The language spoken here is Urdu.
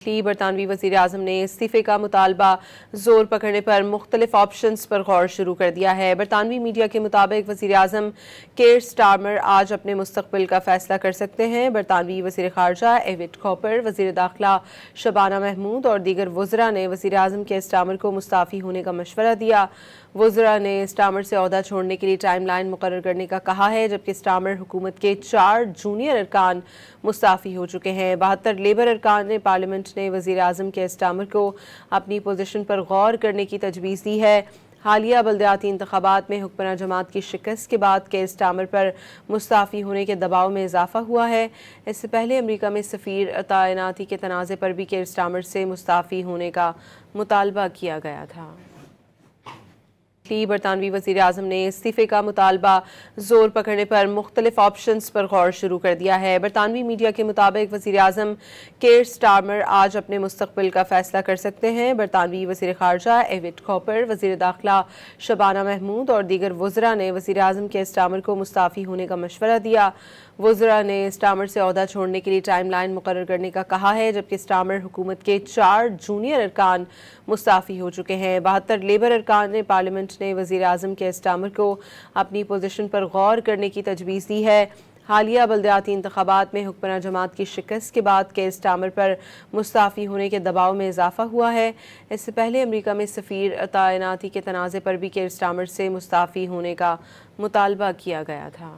برطانوی وزیراعظم نے استعفے کا مطالبہ زور پکڑنے پر مختلف آپشنز پر غور شروع کر دیا ہے۔ برطانوی میڈیا کے مطابق وزیراعظم کیئر سٹارمر آج اپنے مستقبل کا فیصلہ کر سکتے ہیں۔ برطانوی وزیر خارجہ ایوٹ کوپر، وزیر داخلہ شبانہ محمود اور دیگر وزراء نے وزیراعظم کیئر سٹارمر کو مستعفی ہونے کا مشورہ دیا۔ وزراء نے سٹارمر سے عہدہ چھوڑنے کے لیے ٹائم لائن مقرر کرنے کا کہا ہے، جبکہ سٹارمر حکومت کے 4 جونیئر ارکان مستعفی ہو چکے ہیں۔ 72 لیبر ارکان نے پارلیمنٹ نے وزیراعظم کیئر سٹارمر کو اپنی پوزیشن پر غور کرنے کی تجویز دی ہے۔ حالیہ بلدیاتی انتخابات میں حکمراں جماعت کی شکست کے بعد کیئر سٹارمر پر مستعفی ہونے کے دباؤ میں اضافہ ہوا ہے۔ اس سے پہلے امریکہ میں سفیر تعیناتی کے تنازع پر بھی کیئر سٹارمر سے مستعفی ہونے کا مطالبہ کیا گیا تھا۔ برطانوی وزیراعظم نے استعفے کا مطالبہ زور پکڑنے پر مختلف آپشنز پر غور شروع کر دیا ہے۔ برطانوی میڈیا کے مطابق وزیراعظم کیئر سٹارمر آج اپنے مستقبل کا فیصلہ کر سکتے ہیں۔ برطانوی وزیر خارجہ ایوٹ کوپر، وزیر داخلہ شبانہ محمود اور دیگر وزراء نے وزیراعظم کیئر سٹارمر کو مستعفی ہونے کا مشورہ دیا۔ وزراء نے سٹارمر سے عہدہ چھوڑنے کے لیے ٹائم لائن مقرر کرنے کا کہا ہے، جبکہ سٹارمر حکومت کے 4 جونیئر ارکان مستعفی ہو چکے ہیں۔ 72 لیبر ارکان نے پارلیمنٹ نے وزیراعظم کیئر سٹارمر کو اپنی پوزیشن پر غور کرنے کی تجویز دی ہے۔ حالیہ بلدیاتی انتخابات میں حکمراں جماعت کی شکست کے بعد کیئر سٹارمر پر مستعفی ہونے کے دباؤ میں اضافہ ہوا ہے۔ اس سے پہلے امریکہ میں سفیر تعیناتی کے تنازع پر بھی کیئر سٹارمر سے مستعفی ہونے کا مطالبہ کیا گیا تھا۔